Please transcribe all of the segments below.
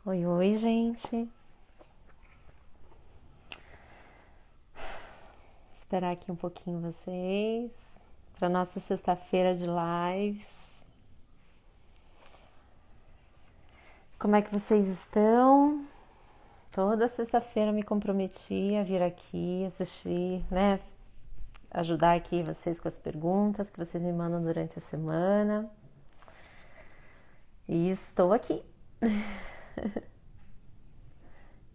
Oi, oi, gente. Esperar aqui um pouquinho vocês para nossa sexta-feira de lives. Como é que vocês estão? Toda sexta-feira me comprometi a vir aqui assistir, né? Ajudar aqui vocês com as perguntas que vocês me mandam durante a semana. E estou aqui.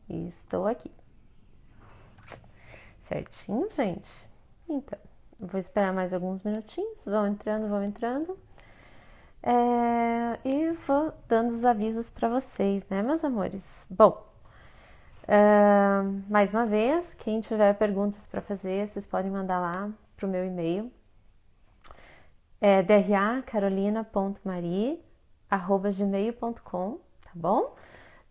E estou aqui. Certinho, gente? Então, vou esperar mais alguns minutinhos. Vão entrando, vão entrando. E vou dando os avisos para vocês, né, meus amores? Bom, mais uma vez, quem tiver perguntas para fazer, vocês podem mandar lá pro meu e-mail. É dracarolina.mari@gmail.com, tá bom?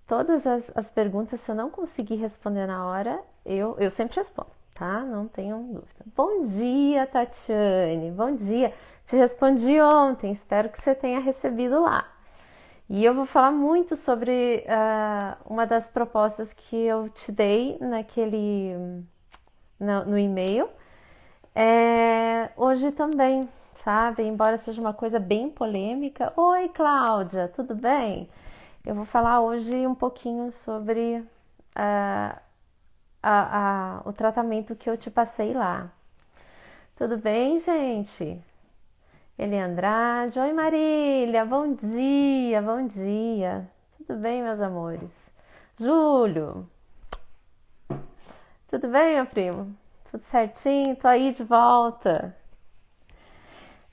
Todas as perguntas, se eu não conseguir responder na hora, eu sempre respondo, tá? Não tenham dúvida. Bom dia, Tatiane. Bom dia. Te respondi ontem, espero que você tenha recebido lá. E eu vou falar muito sobre uma das propostas que eu te dei no e-mail. Hoje também, sabe? Embora seja uma coisa bem polêmica. Oi, Cláudia, tudo bem? Eu vou falar hoje um pouquinho sobre o tratamento que eu te passei lá. Tudo bem, gente? Eli Andrade, oi Marília, bom dia, bom dia. Tudo bem, meus amores? Júlio, tudo bem, meu primo? Tudo certinho? Tô aí de volta.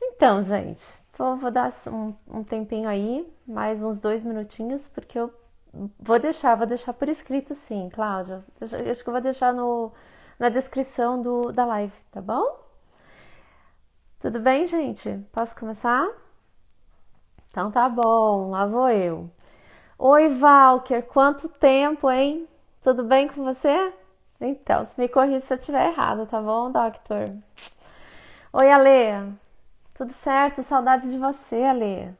Então, gente, vou dar um tempinho aí, mais uns 2 minutinhos, porque eu vou deixar por escrito sim, Cláudia. Acho que eu vou deixar na descrição da live, tá bom? Tudo bem, gente? Posso começar? Então tá bom, lá vou eu. Oi, Valker, quanto tempo, hein? Tudo bem com você? Então, se me corrija se eu estiver errada, tá bom, Doctor? Oi, Ale. Tudo certo? Saudades de você, Ale.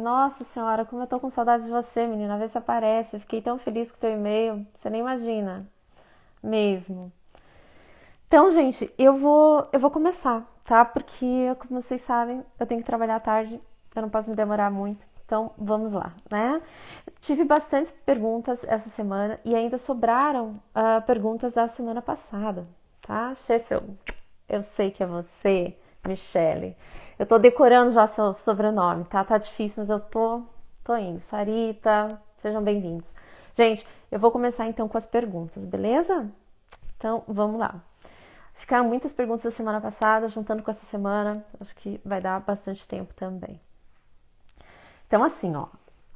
Nossa senhora, como eu tô com saudades de você, menina. Vê se aparece. Eu fiquei tão feliz com o teu e-mail. Você nem imagina. Mesmo. Então, gente, eu vou começar, tá? Porque, como vocês sabem, eu tenho que trabalhar à tarde. Eu não posso me demorar muito. Então, vamos lá, né? Tive bastantes perguntas essa semana e ainda sobraram perguntas da semana passada, tá? Sheffield, eu sei que é você, Michele. Eu tô decorando já seu sobrenome, tá? Tá difícil, mas eu tô indo. Sarita, sejam bem-vindos. Gente, eu vou começar então com as perguntas, beleza? Então, vamos lá. Ficaram muitas perguntas da semana passada, juntando com essa semana, acho que vai dar bastante tempo também. Então, assim, ó,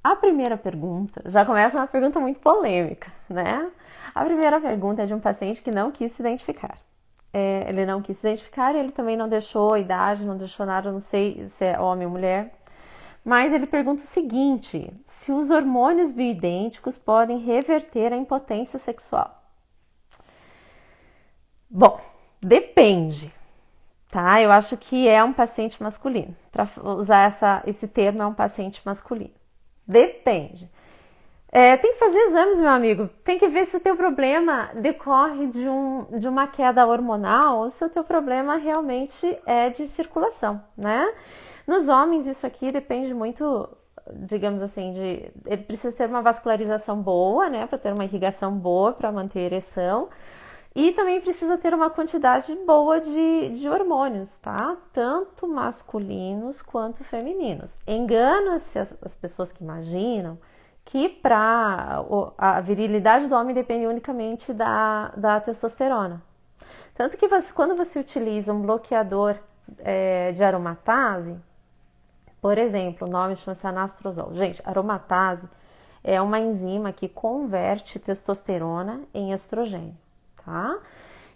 a primeira pergunta já começa uma pergunta muito polêmica, né? A primeira pergunta é de um paciente que não quis se identificar. Ele não quis se identificar e ele também não deixou a idade, não deixou nada, não sei se é homem ou mulher. Mas ele pergunta o seguinte: se os hormônios bioidênticos podem reverter a impotência sexual? Bom, depende, tá? Eu acho que é um paciente masculino. Para usar esse termo, é um paciente masculino. Depende. Tem que fazer exames, meu amigo. Tem que ver se o teu problema decorre de uma queda hormonal ou se o teu problema realmente é de circulação, né? Nos homens, isso aqui depende muito, digamos assim, ele precisa ter uma vascularização boa, né? Para ter uma irrigação boa, para manter a ereção. E também precisa ter uma quantidade boa de hormônios, tá? Tanto masculinos quanto femininos. Engana-se as pessoas que imaginam que a virilidade do homem depende unicamente da testosterona. Tanto que quando você utiliza um bloqueador de aromatase, por exemplo, o nome chama-se anastrozol. Gente, aromatase é uma enzima que converte testosterona em estrogênio, tá?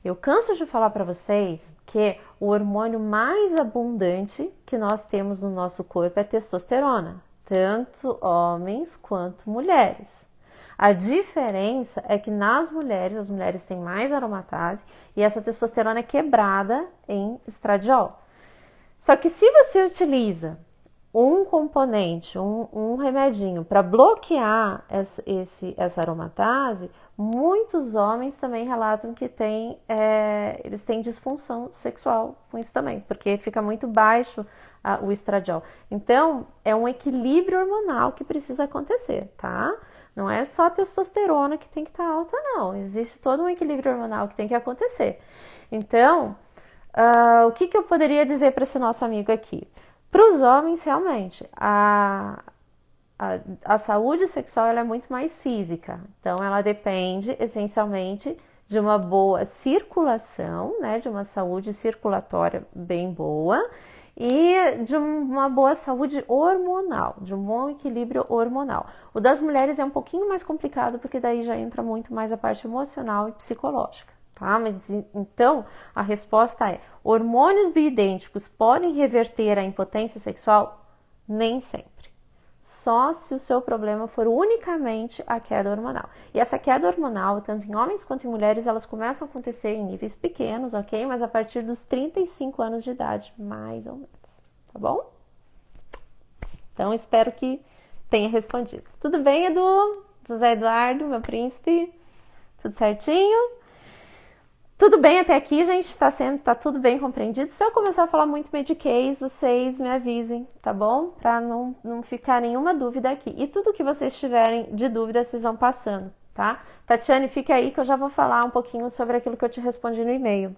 Eu canso de falar para vocês que o hormônio mais abundante que nós temos no nosso corpo é testosterona, tanto homens quanto mulheres. A diferença é que nas mulheres, as mulheres têm mais aromatase e essa testosterona é quebrada em estradiol. Só que se você utiliza um componente, um remedinho para bloquear essa aromatase, muitos homens também relatam que eles têm disfunção sexual com isso também, porque fica muito baixo o estradiol. Então, é um equilíbrio hormonal que precisa acontecer, tá? Não é só a testosterona que tem que estar alta, não. Existe todo um equilíbrio hormonal que tem que acontecer. Então, o que eu poderia dizer para esse nosso amigo aqui? Para os homens, realmente, a saúde sexual ela é muito mais física. Então, ela depende, essencialmente, de uma boa circulação, né? De uma saúde circulatória bem boa e de uma boa saúde hormonal, de um bom equilíbrio hormonal. O das mulheres é um pouquinho mais complicado, porque daí já entra muito mais a parte emocional e psicológica. Tá? Mas, então, a resposta é: hormônios bioidênticos podem reverter a impotência sexual? Nem sempre. Só se o seu problema for unicamente a queda hormonal. E essa queda hormonal, tanto em homens quanto em mulheres, elas começam a acontecer em níveis pequenos, ok? Mas a partir dos 35 anos de idade, mais ou menos. Tá bom? Então, espero que tenha respondido. Tudo bem, Edu? José Eduardo, meu príncipe? Tudo certinho? Tudo bem até aqui, gente? Tá tudo bem compreendido? Se eu começar a falar muito mediquês, vocês me avisem, tá bom? Pra não ficar nenhuma dúvida aqui. E tudo que vocês tiverem de dúvida, vocês vão passando, tá? Tatiane, fica aí que eu já vou falar um pouquinho sobre aquilo que eu te respondi no e-mail.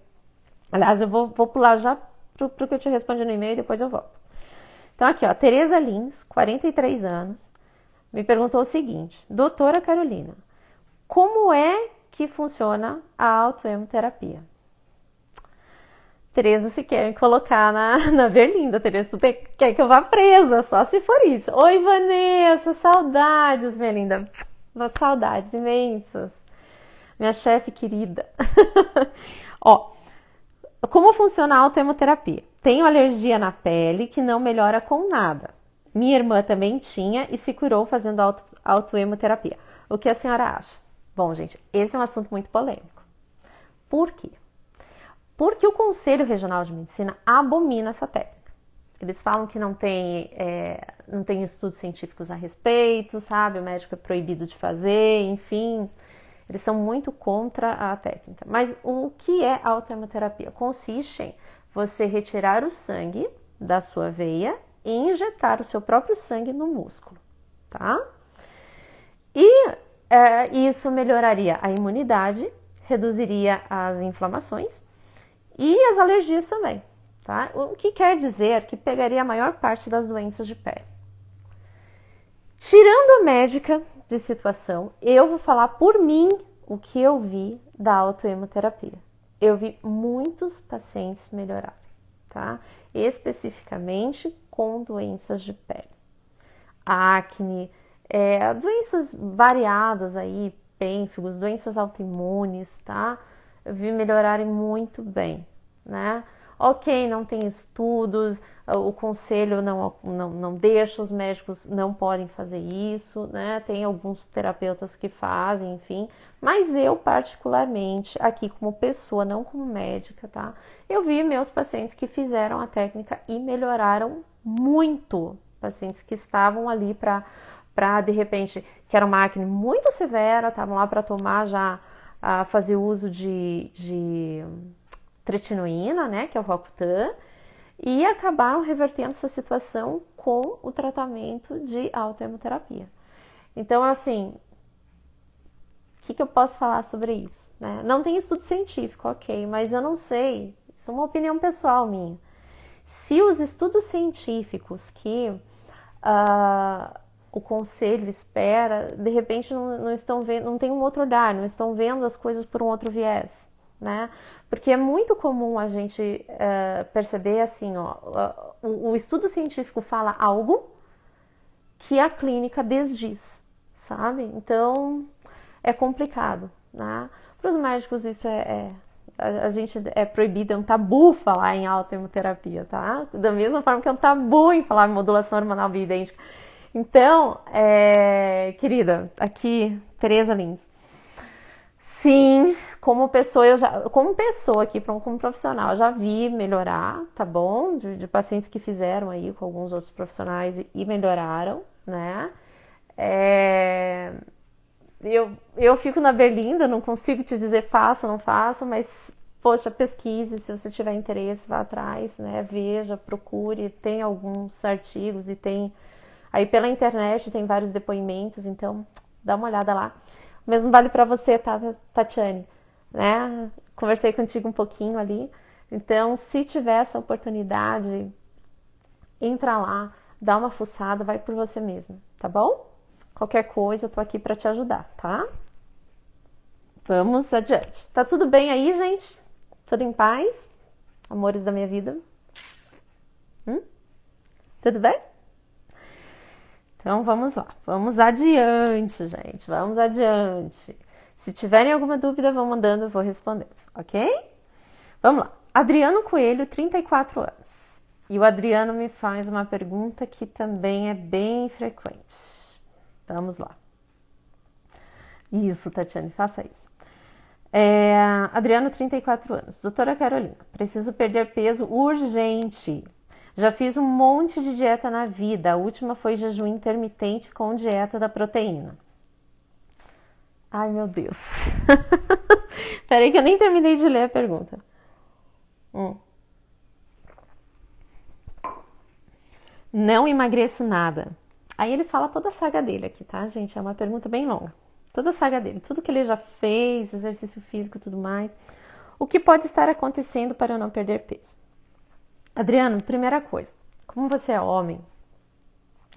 Aliás, eu vou pular já pro que eu te respondi no e-mail e depois eu volto. Então aqui, ó, Tereza Lins, 43 anos, me perguntou o seguinte: doutora Carolina, como é que funciona a autoemoterapia? Tereza, se quer me colocar na berlinda, Tereza, tu quer que eu vá presa, só se for isso. Oi, Vanessa, saudades, minha linda. Saudades imensas. Minha chefe querida. Ó, como funciona a autoemoterapia? Tenho alergia na pele que não melhora com nada. Minha irmã também tinha e se curou fazendo autoemoterapia. O que a senhora acha? Bom, gente, esse é um assunto muito polêmico. Por quê? Porque o Conselho Regional de Medicina abomina essa técnica. Eles falam que não tem estudos científicos a respeito, sabe? O médico é proibido de fazer, enfim. Eles são muito contra a técnica. Mas o que é autoemoterapia? Consiste em você retirar o sangue da sua veia e injetar o seu próprio sangue no músculo, tá? E isso melhoraria a imunidade, reduziria as inflamações e as alergias também, tá? O que quer dizer que pegaria a maior parte das doenças de pele. Tirando a médica de situação, eu vou falar por mim o que eu vi da autoemoterapia. Eu vi muitos pacientes melhorarem, tá? Especificamente com doenças de pele. Acne, doenças variadas aí, pênfigos, doenças autoimunes, tá? Eu vi melhorarem muito bem, né? Ok, não tem estudos, o conselho não deixa, os médicos não podem fazer isso, né? Tem alguns terapeutas que fazem, enfim. Mas eu, particularmente, aqui como pessoa, não como médica, tá? Eu vi meus pacientes que fizeram a técnica e melhoraram muito. Pacientes que estavam ali para de repente, que era uma acne muito severa, estavam lá para tomar já, fazer uso de tretinoína, né, que é o Rocutan, e acabaram revertendo essa situação com o tratamento de autoemoterapia. Então, assim, o que eu posso falar sobre isso? Né? Não tem estudo científico, ok, mas eu não sei, isso é uma opinião pessoal minha. Se os estudos científicos que o conselho espera, de repente não estão vendo, não tem um outro olhar, não estão vendo as coisas por um outro viés, né? Porque é muito comum a gente perceber assim, ó, o estudo científico fala algo que a clínica desdiz, sabe? Então é complicado, né? Para os médicos isso a gente é proibido, é um tabu falar em autoemoterapia, tá? Da mesma forma que é um tabu em falar em modulação hormonal bioidêntica. Então, querida, aqui, Tereza Lins. Sim, Como pessoa, como pessoa aqui, como profissional, eu já vi melhorar, tá bom? De pacientes que fizeram aí com alguns outros profissionais e melhoraram, né? É, eu fico na berlinda, não consigo te dizer faço ou não faço, mas, poxa, pesquise, se você tiver interesse, vá atrás, né? Veja, procure, tem alguns artigos e tem... Aí pela internet tem vários depoimentos, então dá uma olhada lá. O mesmo vale para você, tá, Tatiane? Né? Conversei contigo um pouquinho ali. Então, se tiver essa oportunidade, entra lá, dá uma fuçada, vai por você mesmo, tá bom? Qualquer coisa, eu tô aqui para te ajudar, tá? Vamos adiante. Tá tudo bem aí, gente? Tudo em paz? Amores da minha vida? Tudo bem? Então vamos lá, vamos adiante, gente, vamos adiante. Se tiverem alguma dúvida, vão mandando, eu vou respondendo, ok? Vamos lá. Adriano Coelho, 34 anos. E o Adriano me faz uma pergunta que também é bem frequente. Vamos lá. Isso, Tatiane, faça isso. Adriano, 34 anos. Doutora Carolina, preciso perder peso urgente. Já fiz um monte de dieta na vida. A última foi jejum intermitente com dieta da proteína. Ai, meu Deus. Peraí que eu nem terminei de ler a pergunta. Não emagreço nada. Aí ele fala toda a saga dele aqui, tá, gente? É uma pergunta bem longa. Toda a saga dele. Tudo que ele já fez, exercício físico e tudo mais. O que pode estar acontecendo para eu não perder peso? Adriano, primeira coisa, como você é homem,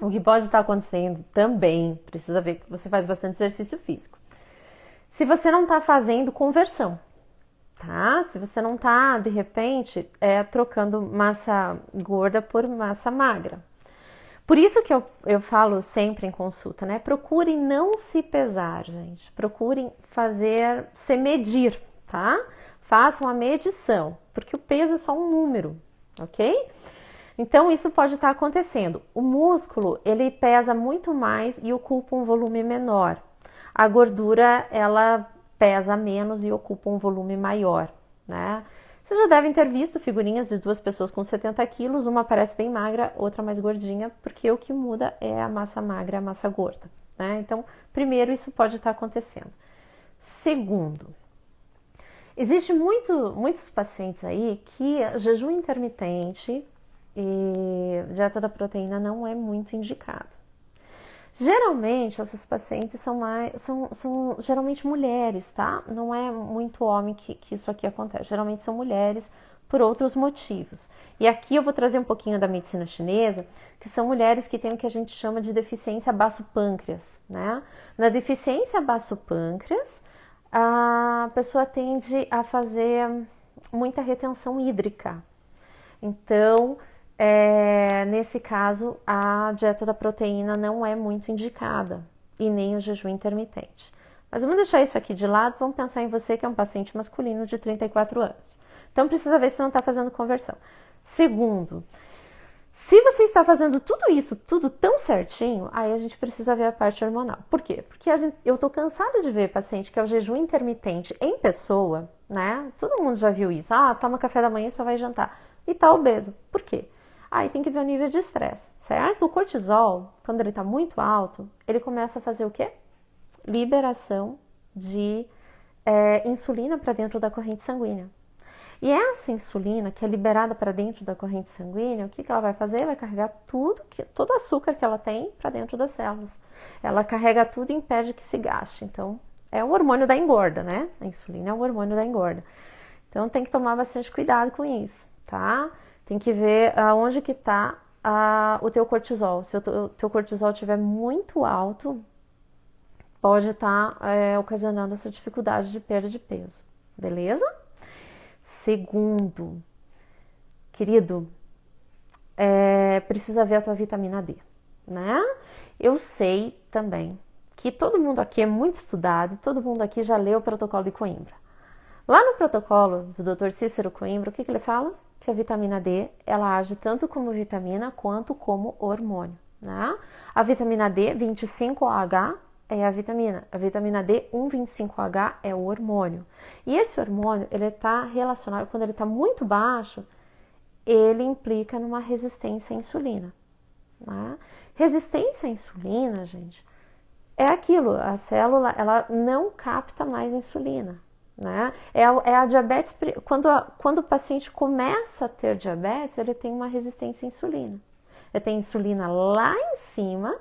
o que pode estar acontecendo também, precisa ver que você faz bastante exercício físico. Se você não está fazendo conversão, tá? Se você não está, de repente, trocando massa gorda por massa magra. Por isso que eu falo sempre em consulta, né? Procurem não se pesar, gente. Procurem se medir, tá? Façam a medição, porque o peso é só um número. Ok? Então, isso pode estar acontecendo. O músculo, ele pesa muito mais e ocupa um volume menor. A gordura, ela pesa menos e ocupa um volume maior, né? Vocês já devem ter visto figurinhas de duas pessoas com 70 quilos, uma parece bem magra, outra mais gordinha, porque o que muda é a massa magra e a massa gorda, né? Então, primeiro, isso pode estar acontecendo. Segundo, existe muitos pacientes aí que jejum intermitente e dieta da proteína não é muito indicado. Geralmente, essas pacientes são geralmente mulheres, tá? Não é muito homem que isso aqui acontece. Geralmente são mulheres por outros motivos. E aqui eu vou trazer um pouquinho da medicina chinesa, que são mulheres que têm o que a gente chama de deficiência baço-pâncreas, né? Na deficiência baço-pâncreas, a pessoa tende a fazer muita retenção hídrica. Então, nesse caso, a dieta da proteína não é muito indicada e nem o jejum intermitente. Mas vamos deixar isso aqui de lado, vamos pensar em você que é um paciente masculino de 34 anos. Então, precisa ver se não está fazendo conversão. Segundo, se você está fazendo tudo isso, tudo tão certinho, aí a gente precisa ver a parte hormonal. Por quê? Porque eu tô cansada de ver paciente que é o jejum intermitente em pessoa, né? Todo mundo já viu isso. Ah, toma café da manhã e só vai jantar. E tá obeso. Por quê? Aí tem que ver o nível de estresse, certo? O cortisol, quando ele tá muito alto, ele começa a fazer o quê? Liberação de insulina para dentro da corrente sanguínea. E essa insulina que é liberada para dentro da corrente sanguínea, o que ela vai fazer? Vai carregar todo o açúcar que ela tem para dentro das células. Ela carrega tudo e impede que se gaste. Então, é o hormônio da engorda, né? A insulina é o hormônio da engorda. Então, tem que tomar bastante cuidado com isso, tá? Tem que ver aonde que tá o teu cortisol. Se o teu cortisol estiver muito alto, pode estar ocasionando essa dificuldade de perda de peso, beleza? Segundo, querido, precisa ver a tua vitamina D, né? Eu sei também que todo mundo aqui é muito estudado, todo mundo aqui já leu o protocolo de Coimbra. Lá no protocolo do Dr. Cícero Coimbra, o que ele fala? Que a vitamina D, ela age tanto como vitamina quanto como hormônio, né? A vitamina D, 25OH, é a vitamina. A vitamina D, 1,25H, é o hormônio. E esse hormônio, ele está relacionado, quando ele está muito baixo, ele implica numa resistência à insulina. Né? Resistência à insulina, gente, é aquilo, a célula ela não capta mais insulina. Né? É a diabetes, quando o paciente começa a ter diabetes, ele tem uma resistência à insulina. Ele tem insulina lá em cima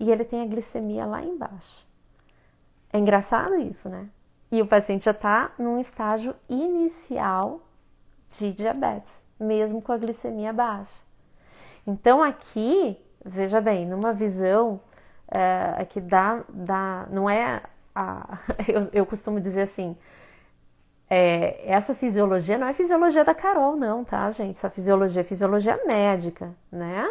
e ele tem a glicemia lá embaixo. É engraçado isso, né? E o paciente já está num estágio inicial de diabetes, mesmo com a glicemia baixa. Então aqui, veja bem, numa visão aqui não é eu costumo dizer assim, essa fisiologia não é fisiologia da Carol, não, tá, gente? Essa fisiologia é fisiologia médica, né?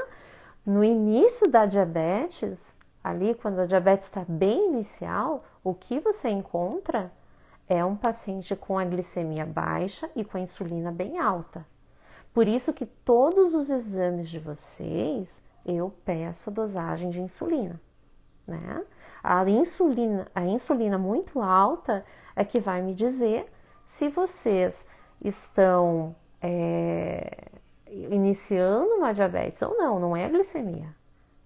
No início da diabetes, ali quando a diabetes está bem inicial, o que você encontra é um paciente com a glicemia baixa e com a insulina bem alta. Por isso que todos os exames de vocês, eu peço a dosagem de insulina, né? A insulina muito alta é que vai me dizer se vocês estão iniciando uma diabetes ou não, não é a glicemia,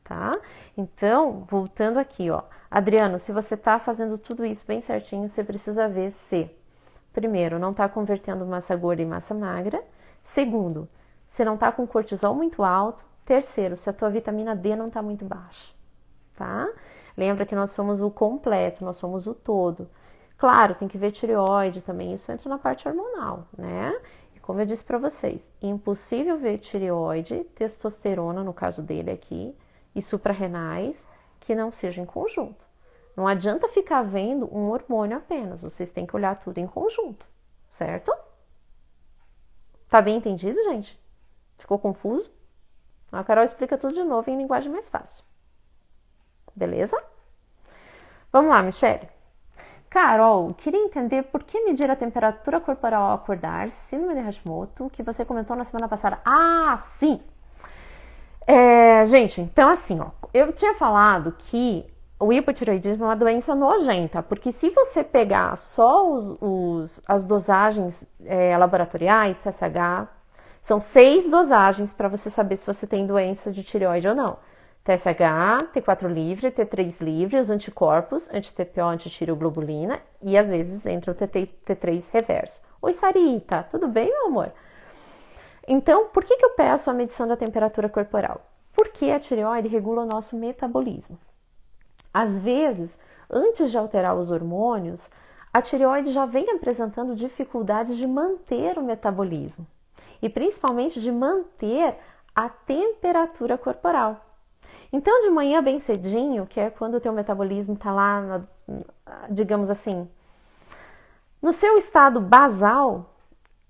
tá? Então, voltando aqui, ó, Adriano, se você tá fazendo tudo isso bem certinho, você precisa ver se, primeiro, não tá convertendo massa gorda em massa magra, segundo, se não tá com cortisol muito alto, terceiro, se a tua vitamina D não tá muito baixa, tá? Lembra que nós somos o completo, nós somos o todo. Claro, tem que ver tireoide também, isso entra na parte hormonal, né? E como eu disse para vocês, impossível ver tireoide, testosterona, no caso dele aqui, e suprarrenais, que não sejam em conjunto. Não adianta ficar vendo um hormônio apenas, vocês têm que olhar tudo em conjunto, certo? Tá bem entendido, gente? Ficou confuso? A Carol explica tudo de novo em linguagem mais fácil. Beleza? Vamos lá, Michele. Carol, queria entender por que medir a temperatura corporal ao acordar, síndrome de Hashimoto, que você comentou na semana passada. Ah, sim! Gente, então assim, ó, eu tinha falado que o hipotireoidismo é uma doença nojenta, porque se você pegar só as dosagens laboratoriais, TSH, são 6 dosagens para você saber se você tem doença de tireoide ou não. TSH, T4 livre, T3 livre, os anticorpos, anti-TPO, antitireoglobulina e às vezes entra o T3 reverso. Oi, Sarita, tudo bem, meu amor? Então, por que eu peço a medição da temperatura corporal? Porque a tireoide regula o nosso metabolismo. Às vezes, antes de alterar os hormônios, a tireoide já vem apresentando dificuldades de manter o metabolismo e principalmente de manter a temperatura corporal. Então, de manhã bem cedinho, que é quando o teu metabolismo está lá, digamos assim, no seu estado basal,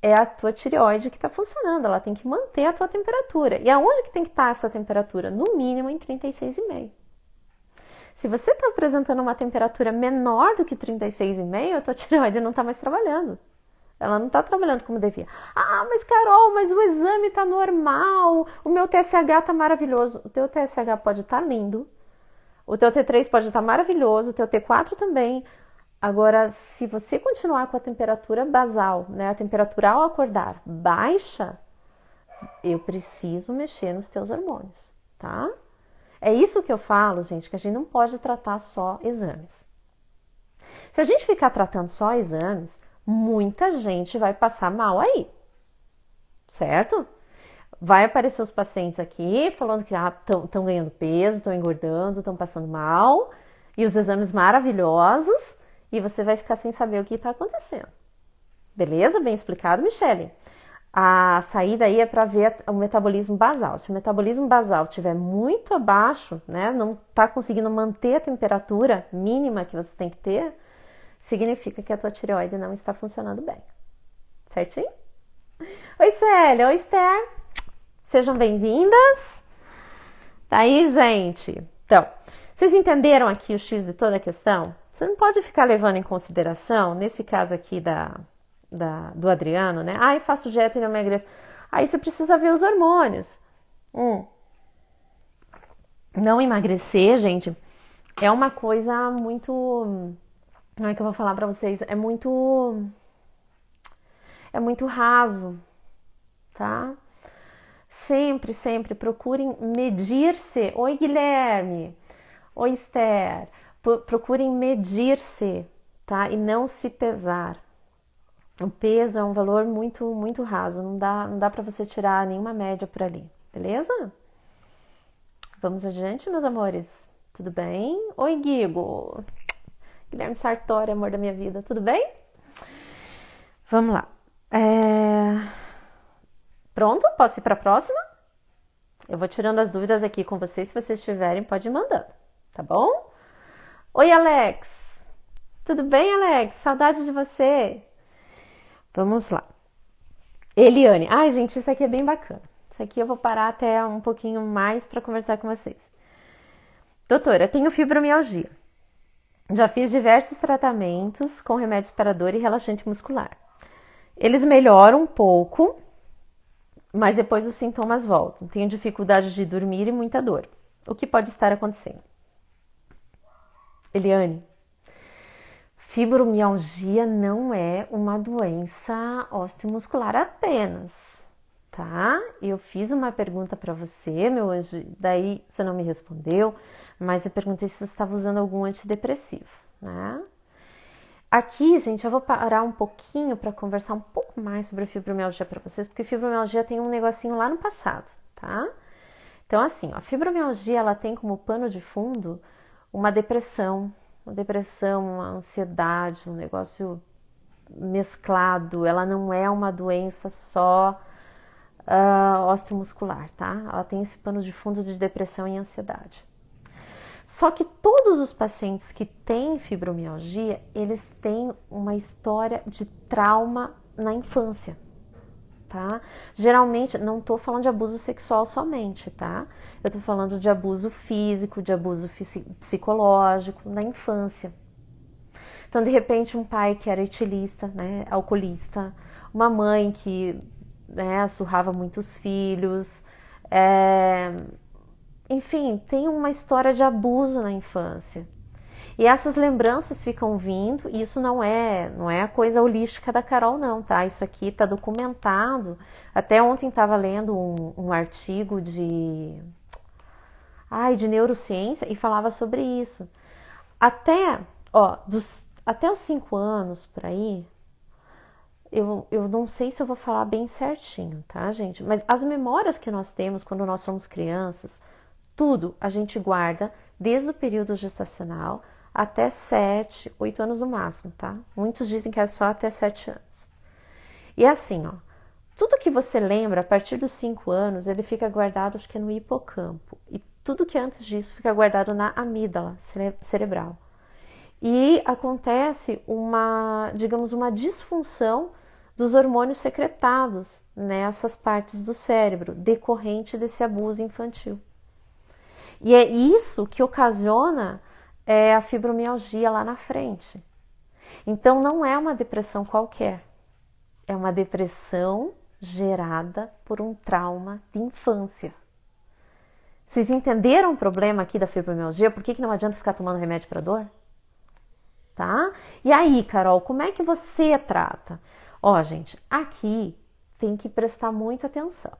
é a tua tireoide que está funcionando, ela tem que manter a tua temperatura. E aonde que tem que estar essa temperatura? No mínimo em 36,5. Se você está apresentando uma temperatura menor do que 36,5, a tua tireoide não está mais trabalhando. Ela não está trabalhando como devia. Ah, mas Carol, mas o exame está normal, o meu TSH está maravilhoso. O teu TSH pode estar lindo, o teu T3 pode estar maravilhoso, o teu T4 também. Agora, se você continuar com a temperatura basal, né, a temperatura ao acordar baixa, eu preciso mexer nos teus hormônios, tá? É isso que eu falo, gente, que a gente não pode tratar só exames. Se a gente ficar tratando só exames, muita gente vai passar mal aí, certo? Vai aparecer os pacientes aqui falando que estão ganhando peso, estão engordando, estão passando mal, e os exames maravilhosos, e você vai ficar sem saber o que está acontecendo. Beleza? Bem explicado, Michele? A saída aí é para ver o metabolismo basal. Se o metabolismo basal estiver muito abaixo, né, não está conseguindo manter a temperatura mínima que você tem que ter, significa que a tua tireoide não está funcionando bem. Certinho? Oi, Célia. Oi, Esther. Sejam bem-vindas. Tá aí, gente? Então, vocês entenderam aqui o X de toda a questão? Você não pode ficar levando em consideração, nesse caso aqui do Adriano, né? Ah, eu faço dieta e não emagreço. Aí você precisa ver os hormônios. Não emagrecer, gente, É uma coisa muito... Como é que eu vou falar pra vocês? É muito raso, tá? Sempre, sempre procurem medir-se. Oi, Guilherme. Oi, Esther. Procurem medir-se, tá? E não se pesar. O peso é um valor muito, muito raso. Não dá para você tirar nenhuma média por ali, beleza? Vamos adiante, meus amores. Tudo bem? Oi, Guigo. Guilherme Sartori, amor da minha vida. Tudo bem? Vamos lá. Pronto? Posso ir para a próxima? Eu vou tirando as dúvidas aqui com vocês. Se vocês tiverem, pode ir mandando, tá bom? Oi, Alex. Tudo bem, Alex? Saudade de você. Vamos lá. Eliane. Ai, gente, isso aqui é bem bacana. Isso aqui eu vou parar até um pouquinho mais para conversar com vocês. Doutora, eu tenho fibromialgia. Já fiz diversos tratamentos com remédios para dor e relaxante muscular. Eles melhoram um pouco, mas depois os sintomas voltam. Tenho dificuldade de dormir e muita dor. O que pode estar acontecendo? Eliane, fibromialgia não é uma doença osteomuscular apenas, tá? Eu fiz uma pergunta para você, meu anjo, daí você não me respondeu, mas eu perguntei se você estava usando algum antidepressivo, né? Aqui, gente, eu vou parar um pouquinho para conversar um pouco mais sobre fibromialgia para vocês, porque fibromialgia tem um negocinho lá no passado, tá? Então, assim, a fibromialgia, ela tem como pano de fundo uma depressão, uma ansiedade, um negócio mesclado. Ela não é uma doença só osteomuscular, tá? Ela tem esse pano de fundo de depressão e ansiedade. Só que todos os pacientes que têm fibromialgia, eles têm uma história de trauma na infância, tá? Geralmente, não tô falando de abuso sexual somente, tá? Eu tô falando de abuso físico, de abuso psicológico na infância. Então, de repente, um pai que era etilista, né, alcoolista, uma mãe que, né, surrava muitos filhos, enfim, tem uma história de abuso na infância. E essas lembranças ficam vindo, e isso não é a coisa holística da Carol, não, tá? Isso aqui está documentado. Até ontem estava lendo um artigo de neurociência e falava sobre isso. Até os 5 anos por aí, eu não sei se eu vou falar bem certinho, tá, gente? Mas as memórias que nós temos quando nós somos crianças, tudo a gente guarda desde o período gestacional até 7, 8 anos no máximo, tá? Muitos dizem que é só até 7 anos. E assim, ó, tudo que você lembra a partir dos 5 anos, ele fica guardado, acho que é no hipocampo. E tudo que antes disso fica guardado na amígdala cerebral. E acontece uma disfunção dos hormônios secretados nessas partes do cérebro, decorrente desse abuso infantil. E é isso que ocasiona a fibromialgia lá na frente. Então, não é uma depressão qualquer. É uma depressão gerada por um trauma de infância. Vocês entenderam o problema aqui da fibromialgia? Por que não adianta ficar tomando remédio para dor? Tá? E aí, Carol, como é que você trata? Ó, gente, aqui tem que prestar muita atenção.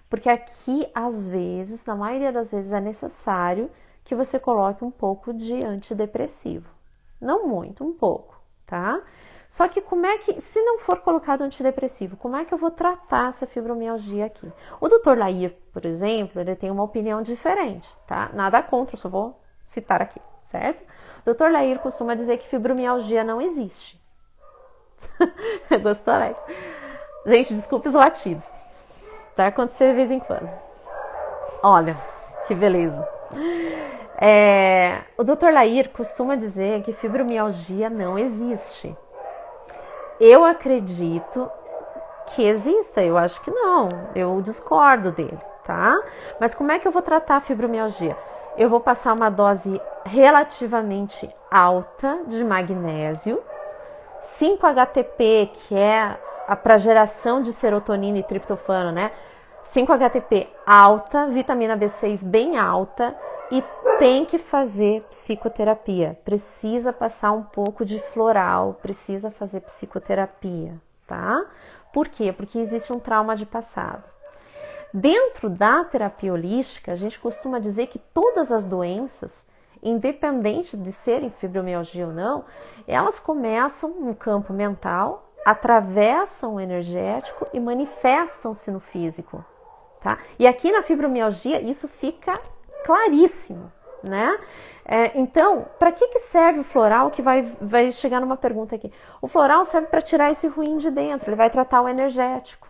Porque aqui, às vezes, na maioria das vezes, é necessário que você coloque um pouco de antidepressivo. Não muito, um pouco, tá? Só que se não for colocado antidepressivo, como é que eu vou tratar essa fibromialgia aqui? O Dr. Lair, por exemplo, ele tem uma opinião diferente, tá? Nada contra, eu só vou citar aqui, certo? O Dr. Lair costuma dizer que fibromialgia não existe. Gostou, Alex? Gente, desculpe os latidos. Vai acontecer de vez em quando. Olha, que beleza. O Dr. Lair costuma dizer que fibromialgia não existe. Eu acredito que exista, eu acho que não. Eu discordo dele, tá? Mas como é que eu vou tratar a fibromialgia? Eu vou passar uma dose relativamente alta de magnésio, 5-HTP, que é para geração de serotonina e triptofano, né? 5-HTP alta, vitamina B6 bem alta e tem que fazer psicoterapia. Precisa passar um pouco de floral, precisa fazer psicoterapia, tá? Por quê? Porque existe um trauma de passado. Dentro da terapia holística, a gente costuma dizer que todas as doenças, independente de serem fibromialgia ou não, elas começam no campo mental, atravessam o energético e manifestam-se no físico, tá? E aqui na fibromialgia isso fica claríssimo, né? Então, para que serve o floral? Que vai chegar numa pergunta aqui. O floral serve para tirar esse ruim de dentro, ele vai tratar o energético,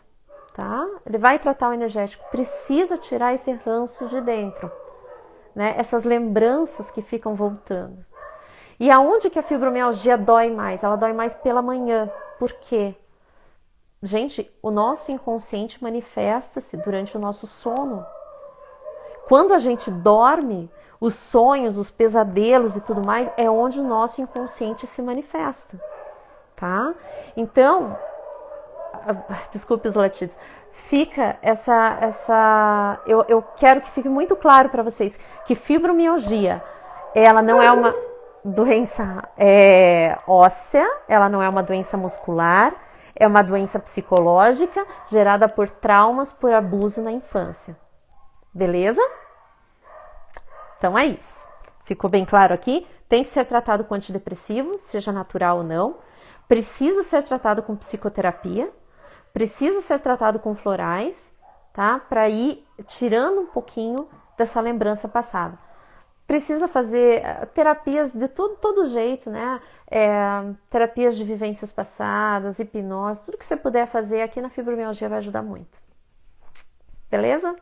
tá? Ele vai tratar o energético, precisa tirar esse ranço de dentro, né? Essas lembranças que ficam voltando. E aonde que a fibromialgia dói mais? Ela dói mais pela manhã. Por quê? Gente, o nosso inconsciente manifesta-se durante o nosso sono. Quando a gente dorme, os sonhos, os pesadelos e tudo mais, é onde o nosso inconsciente se manifesta, tá? Então, desculpe os latidos, fica eu quero que fique muito claro para vocês que fibromialgia, ela não é uma doença óssea, ela não é uma doença muscular, é uma doença psicológica gerada por traumas, por abuso na infância. Beleza? Então é isso. Ficou bem claro aqui? Tem que ser tratado com antidepressivo, seja natural ou não. Precisa ser tratado com psicoterapia. Precisa ser tratado com florais, tá? Para ir tirando um pouquinho dessa lembrança passada. Precisa fazer terapias de todo jeito, né? Terapias de vivências passadas, hipnose, tudo que você puder fazer aqui na fibromialgia vai ajudar muito. Beleza?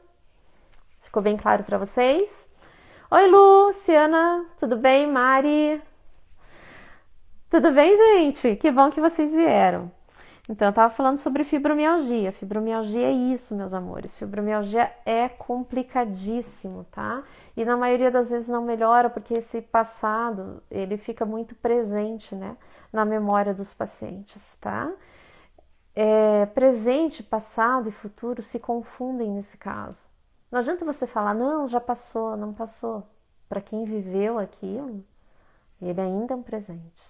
Ficou bem claro para vocês? Oi, Luciana, tudo bem? Mari? Tudo bem, gente? Que bom que vocês vieram. Então, eu estava falando sobre fibromialgia. Fibromialgia é isso, meus amores. Fibromialgia é complicadíssimo, tá? E na maioria das vezes não melhora porque esse passado, ele fica muito presente, né? Na memória dos pacientes, tá? Presente, passado e futuro se confundem nesse caso. Não adianta você falar, não, já passou, não passou. Para quem viveu aquilo, ele ainda é um presente.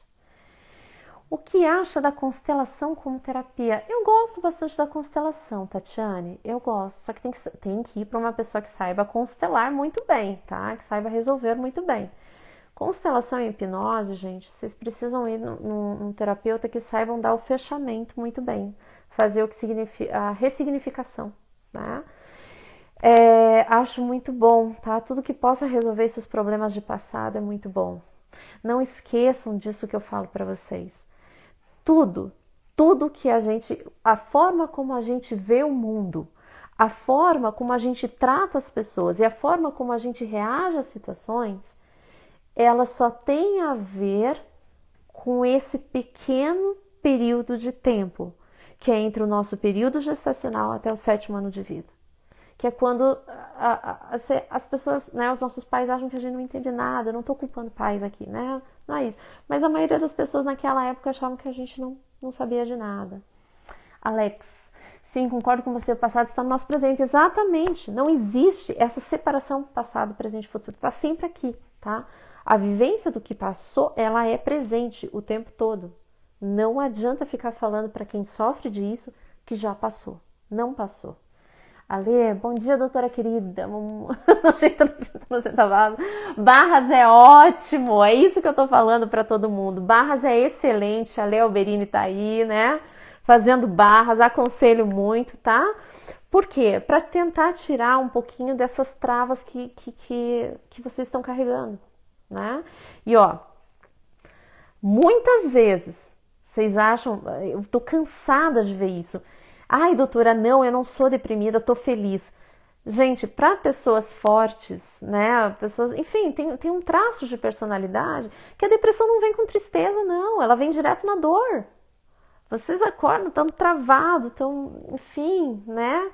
O que acha da constelação como terapia? Eu gosto bastante da constelação, Tatiane. Eu gosto, só que tem que ir para uma pessoa que saiba constelar muito bem, tá? Que saiba resolver muito bem. Constelação e hipnose, gente, vocês precisam ir num terapeuta que saibam dar o fechamento muito bem. Fazer o que significa a ressignificação, né? Acho muito bom, tá? Tudo que possa resolver esses problemas de passado é muito bom. Não esqueçam disso que eu falo para vocês. Tudo que a forma como a gente vê o mundo, a forma como a gente trata as pessoas e a forma como a gente reage às situações, ela só tem a ver com esse pequeno período de tempo, que é entre o nosso período gestacional até o 7º ano de vida. Que é quando as pessoas, né, os nossos pais acham que a gente não entende nada. Eu não estou culpando pais aqui, né? Não é isso. Mas a maioria das pessoas naquela época achavam que a gente não sabia de nada. Alex, sim, concordo com você. O passado está no nosso presente. Exatamente. Não existe essa separação passado, presente e futuro. Está sempre aqui, tá? A vivência do que passou, ela é presente o tempo todo. Não adianta ficar falando para quem sofre disso que já passou. Não passou. Ale, bom dia, doutora querida. Barras é ótimo, é isso que eu tô falando para todo mundo. Barras é excelente, a Ale Alberini tá aí, né? Fazendo barras, aconselho muito, tá? Por quê? Para tentar tirar um pouquinho dessas travas que vocês estão carregando, né? E ó, muitas vezes vocês acham, eu tô cansada de ver isso. Ai, doutora, não, eu não sou deprimida, eu tô feliz. Gente, para pessoas fortes, né, pessoas, enfim, tem um traço de personalidade que a depressão não vem com tristeza, não, ela vem direto na dor. Vocês acordam, estão travados, estão, enfim, né,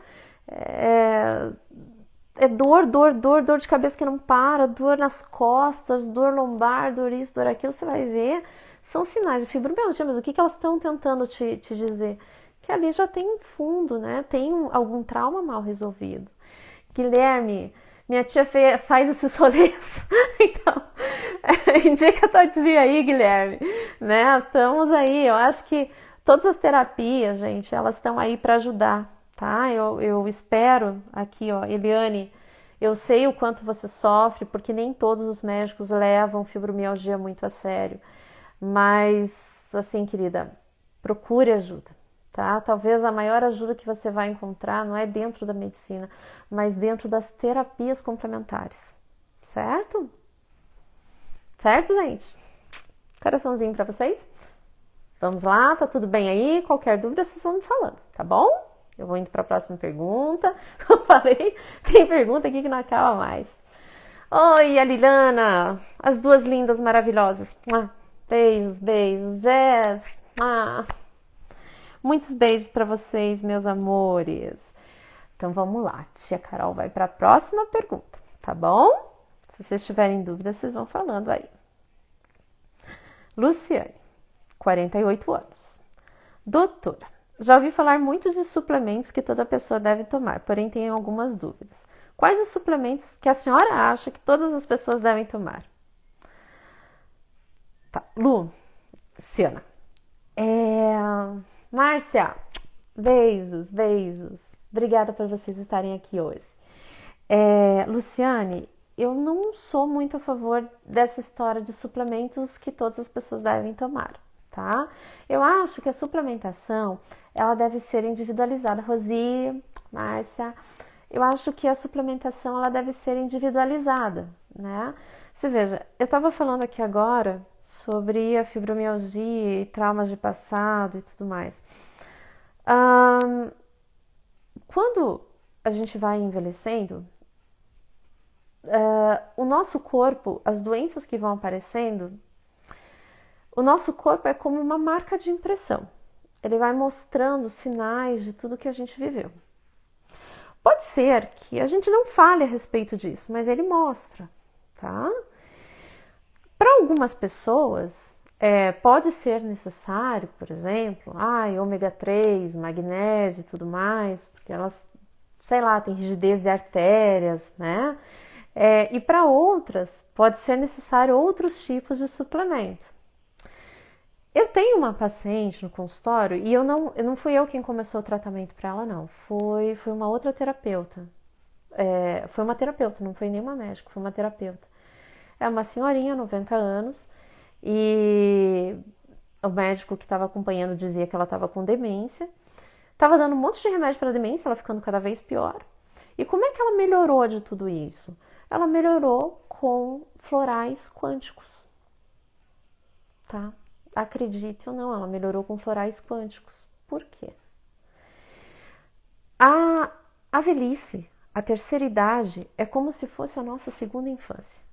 dor de cabeça que não para, dor nas costas, dor lombar, dor isso, dor aquilo, você vai ver, são sinais de fibromialgia, mas o que elas estão tentando te dizer? Que ali já tem um fundo, né? Tem algum trauma mal resolvido. Guilherme, Minha tia faz esses rolês, então indica tua tia aí, Guilherme, né? Estamos aí, eu acho que todas as terapias, gente, elas estão aí para ajudar, tá? Eu espero aqui, ó, Eliane, eu sei o quanto você sofre, porque nem todos os médicos levam fibromialgia muito a sério, mas, assim, querida, procure ajuda, tá? Talvez a maior ajuda que você vai encontrar não é dentro da medicina, mas dentro das terapias complementares, certo? Certo, gente? Coraçãozinho pra vocês. Vamos lá, tá tudo bem aí? Qualquer dúvida vocês vão me falando, tá bom? Eu vou indo para a próxima pergunta. Eu falei, tem pergunta aqui que não acaba mais. Oi, a Liliana, as duas lindas maravilhosas. Beijos, beijos, Jess. Muitos beijos para vocês, meus amores. Então vamos lá, tia Carol vai para a próxima pergunta, tá bom? Se vocês tiverem dúvidas, vocês vão falando aí. Luciane, 48 anos. Doutora, já ouvi falar muito de suplementos que toda pessoa deve tomar, porém tenho algumas dúvidas. Quais os suplementos que a senhora acha que todas as pessoas devem tomar? Tá, Luciana. Márcia, beijos, beijos. Obrigada por vocês estarem aqui hoje. Luciane, eu não sou muito a favor dessa história de suplementos que todas as pessoas devem tomar, tá? Eu acho que a suplementação, ela deve ser individualizada. Rosi, Márcia, eu acho que a suplementação, ela deve ser individualizada, né? Você veja, eu estava falando aqui agora sobre a fibromialgia e traumas de passado e tudo mais. Quando a gente vai envelhecendo, o nosso corpo, as doenças que vão aparecendo, o nosso corpo é como uma marca de impressão. Ele vai mostrando sinais de tudo que a gente viveu. Pode ser que a gente não fale a respeito disso, mas ele mostra, tá? Para algumas pessoas, pode ser necessário, por exemplo, ômega 3, magnésio e tudo mais, porque elas, sei lá, têm rigidez de artérias, né? E para outras, pode ser necessário outros tipos de suplemento. Eu tenho uma paciente no consultório e não fui eu quem começou o tratamento para ela, não. Foi uma outra terapeuta. Foi uma terapeuta, não foi nenhuma médica, foi uma terapeuta. É uma senhorinha, 90 anos, e o médico que estava acompanhando dizia que ela estava com demência. Estava dando um monte de remédio para demência, ela ficando cada vez pior. E como é que ela melhorou de tudo isso? Ela melhorou com florais quânticos, tá? Acredite ou não, ela melhorou com florais quânticos. Por quê? A velhice, a terceira idade, é como se fosse a nossa segunda infância.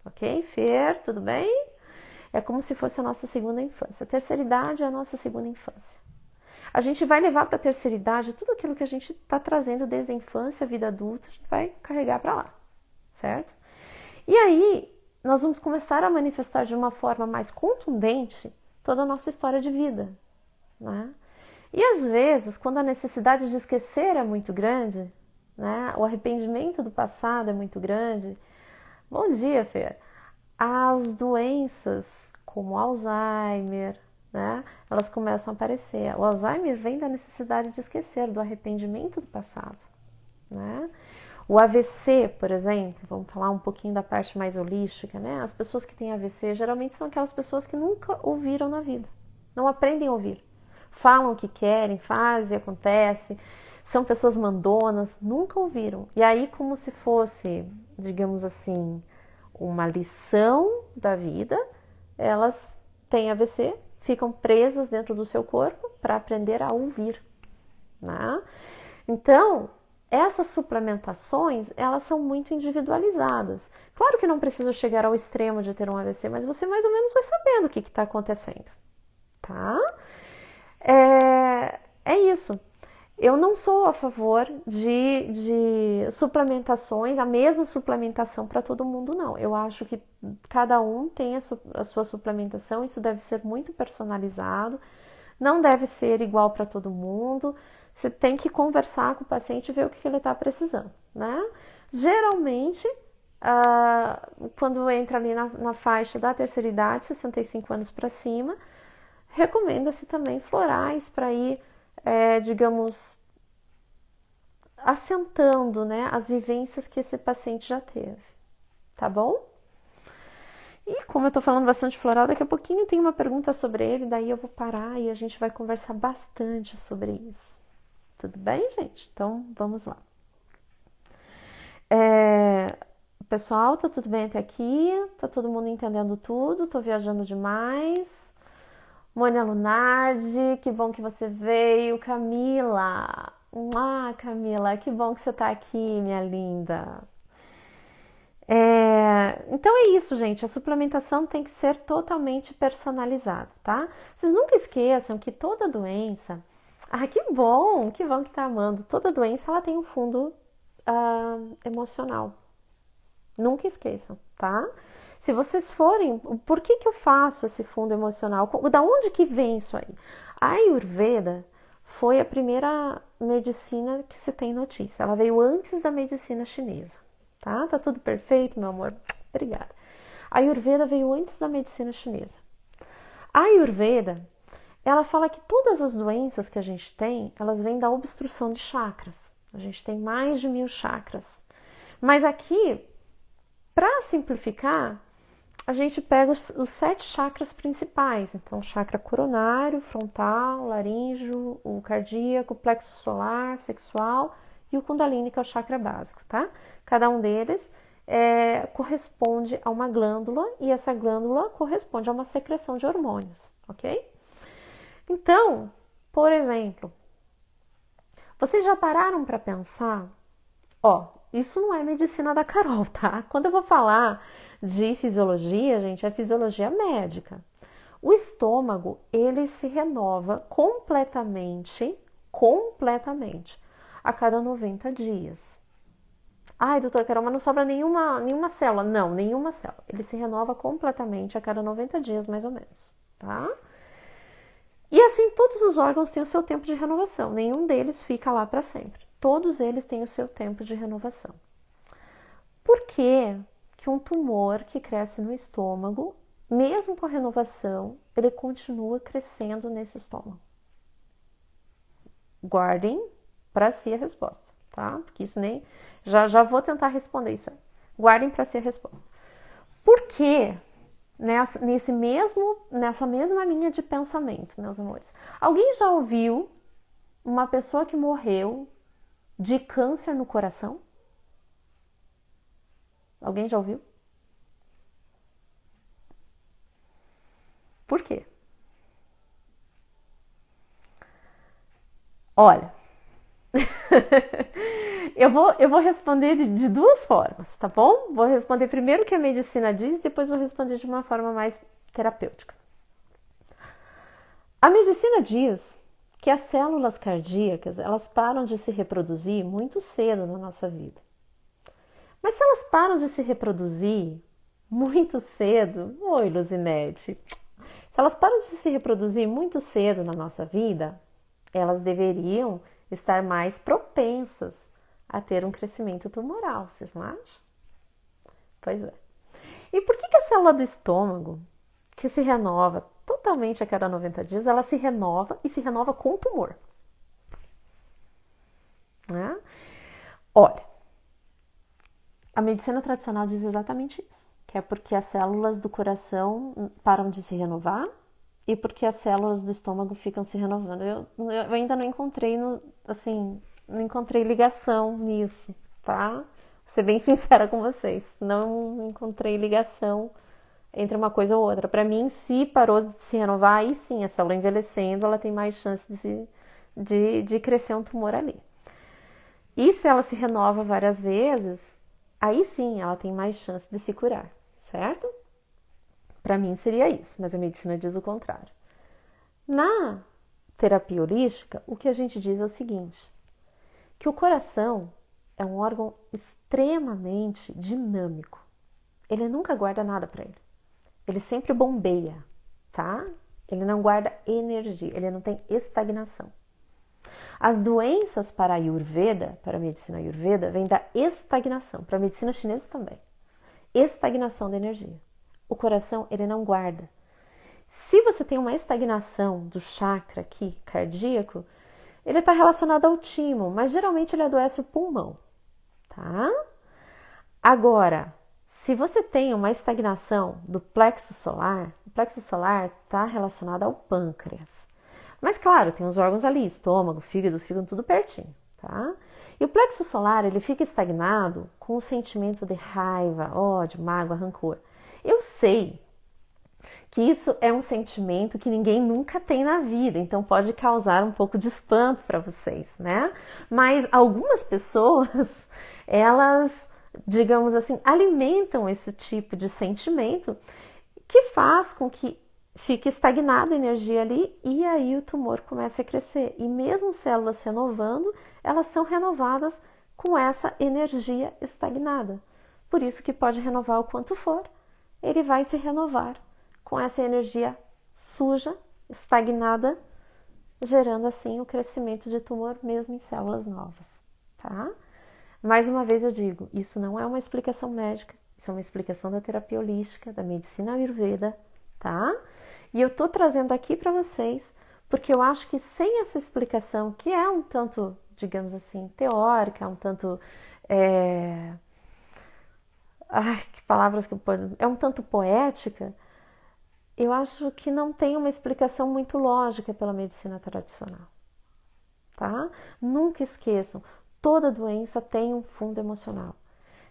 Ok, Fer, tudo bem? É como se fosse a nossa segunda infância. A terceira idade é a nossa segunda infância. A gente vai levar para a terceira idade tudo aquilo que a gente está trazendo desde a infância, a vida adulta, a gente vai carregar para lá, certo? E aí, nós vamos começar a manifestar de uma forma mais contundente toda a nossa história de vida, né? E às vezes, quando a necessidade de esquecer é muito grande, né? O arrependimento do passado é muito grande. Bom dia, Fer. As doenças como Alzheimer, né? Elas começam a aparecer. O Alzheimer vem da necessidade de esquecer, do arrependimento do passado, né? O AVC, por exemplo, vamos falar um pouquinho da parte mais holística, né? As pessoas que têm AVC geralmente são aquelas pessoas que nunca ouviram na vida, não aprendem a ouvir. Falam o que querem, fazem, acontece, são pessoas mandonas, nunca ouviram. E aí, como se fosse, digamos assim, uma lição da vida, elas têm AVC, ficam presas dentro do seu corpo para aprender a ouvir, né? Então, essas suplementações, elas são muito individualizadas. Claro que não precisa chegar ao extremo de ter um AVC, mas você mais ou menos vai sabendo o que está acontecendo, tá? É isso. Eu não sou a favor de suplementações, a mesma suplementação para todo mundo, não. Eu acho que cada um tem a sua suplementação, isso deve ser muito personalizado, não deve ser igual para todo mundo. Você tem que conversar com o paciente e ver o que ele está precisando, né? Geralmente, quando entra ali na faixa da terceira idade, 65 anos para cima, recomenda-se também florais para ir, digamos, assentando, né, as vivências que esse paciente já teve, tá bom? E como eu tô falando bastante floral, daqui a pouquinho tem uma pergunta sobre ele, daí eu vou parar e a gente vai conversar bastante sobre isso. Tudo bem, gente? Então, vamos lá. Pessoal, tá tudo bem até aqui? Tá todo mundo entendendo tudo? Tô viajando demais. Mônia Lunardi, que bom que você veio. Camila, Camila, que bom que você tá aqui, minha linda. Então é isso, gente. A suplementação tem que ser totalmente personalizada, tá? Vocês nunca esqueçam que toda doença. Que bom que tá amando. Toda doença ela tem um fundo emocional. Nunca esqueçam, tá? Se vocês forem, por que eu faço esse fundo emocional? Da onde que vem isso aí? A Ayurveda foi a primeira medicina que se tem notícia. Ela veio antes da medicina chinesa, tá? Tá tudo perfeito, meu amor? Obrigada. A Ayurveda veio antes da medicina chinesa. A Ayurveda, ela fala que todas as doenças que a gente tem, elas vêm da obstrução de chakras. A gente tem mais de 1000 chakras. Mas aqui, para simplificar, a gente pega os 7 chakras principais. Então, chakra coronário, frontal, laríngeo, o cardíaco, plexo solar, sexual e o kundalini, que é o chakra básico, tá? Cada um deles corresponde a uma glândula e essa glândula corresponde a uma secreção de hormônios, ok? Então, por exemplo, vocês já pararam para pensar? Isso não é medicina da Carol, tá? Quando eu vou falar de fisiologia, gente, é fisiologia médica. O estômago, ele se renova completamente, a cada 90 dias. Ai, doutora Carol, mas não sobra nenhuma célula. Não, nenhuma célula. Ele se renova completamente a cada 90 dias, mais ou menos, tá? E assim, todos os órgãos têm o seu tempo de renovação. Nenhum deles fica lá para sempre. Todos eles têm o seu tempo de renovação. Por que um tumor que cresce no estômago, mesmo com a renovação, ele continua crescendo nesse estômago? Guardem para si a resposta, tá? Porque isso nem... Já vou tentar responder isso aí. Guardem para si a resposta. Por que nessa mesma linha de pensamento, meus amores? Alguém já ouviu uma pessoa que morreu de câncer no coração? Alguém já ouviu? Por quê? Olha, eu vou responder de duas formas, tá bom? Vou responder primeiro o que a medicina diz, depois vou responder de uma forma mais terapêutica. A medicina diz que as células cardíacas, elas param de se reproduzir muito cedo na nossa vida. Mas se elas param de se reproduzir muito cedo, oi, Luzinete, se elas param de se reproduzir muito cedo na nossa vida, elas deveriam estar mais propensas a ter um crescimento tumoral, vocês não acham? Pois é. E por que a célula do estômago, que se renova totalmente a cada 90 dias, ela se renova e se renova com o tumor? Né? Olha, a medicina tradicional diz exatamente isso, que é porque as células do coração param de se renovar e porque as células do estômago ficam se renovando. Eu ainda não encontrei, não encontrei ligação nisso, tá? Vou ser bem sincera com vocês, não encontrei ligação entre uma coisa ou outra. Para mim, se parou de se renovar, aí sim, a célula envelhecendo, ela tem mais chance de crescer um tumor ali. E se ela se renova várias vezes, aí sim ela tem mais chance de se curar, certo? Para mim seria isso, mas a medicina diz o contrário. Na terapia holística, o que a gente diz é o seguinte, que o coração é um órgão extremamente dinâmico. Ele nunca guarda nada para ele. Ele sempre bombeia, tá? Ele não guarda energia, ele não tem estagnação. As doenças para a Ayurveda, para a medicina Ayurveda, vêm da estagnação, para a medicina chinesa também. Estagnação da energia. O coração, ele não guarda. Se você tem uma estagnação do chakra aqui, cardíaco, ele está relacionado ao timo, mas geralmente ele adoece o pulmão, tá? Agora, se você tem uma estagnação do plexo solar, o plexo solar está relacionado ao pâncreas. Mas claro, tem os órgãos ali, estômago, fígado tudo pertinho, tá? E o plexo solar, ele fica estagnado com o sentimento de raiva, ódio, mágoa, rancor. Eu sei que isso é um sentimento que ninguém nunca tem na vida, então pode causar um pouco de espanto para vocês, né? Mas algumas pessoas, elas, digamos assim, alimentam esse tipo de sentimento que faz com que fique estagnada a energia ali e aí o tumor começa a crescer. E mesmo células se renovando, elas são renovadas com essa energia estagnada. Por isso que pode renovar o quanto for, ele vai se renovar com essa energia suja, estagnada, gerando assim o crescimento de tumor mesmo em células novas, tá? Mais uma vez eu digo, isso não é uma explicação médica, isso é uma explicação da terapia holística, da medicina Ayurveda, tá? E eu tô trazendo aqui para vocês, porque eu acho que sem essa explicação, que é um tanto, digamos assim, teórica, um tanto... Ai, que palavras que eu posso... É um tanto poética, eu acho que não tem uma explicação muito lógica pela medicina tradicional, tá? Nunca esqueçam, toda doença tem um fundo emocional.